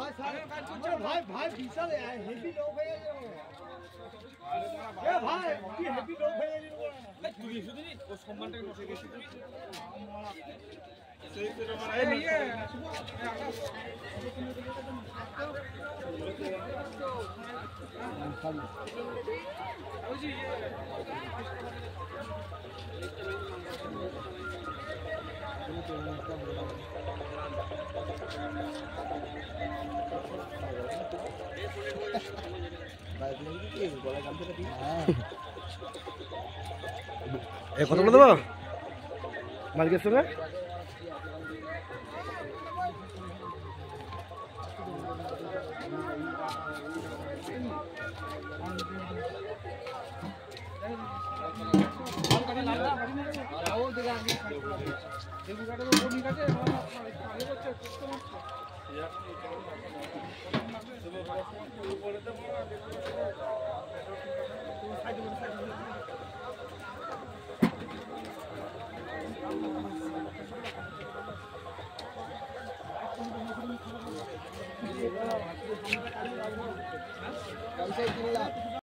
ভাই ভাই বিশাল হেভি লোক হয়ে যাবে এ ভাই কি হেভি লোক হয়ে যাবে ভাই তুই শুধু ও সম্মানটাকে নষ্ট করে দিছিস সেই তো মানে কথা বলে দেবো মালিকের সঙ্গে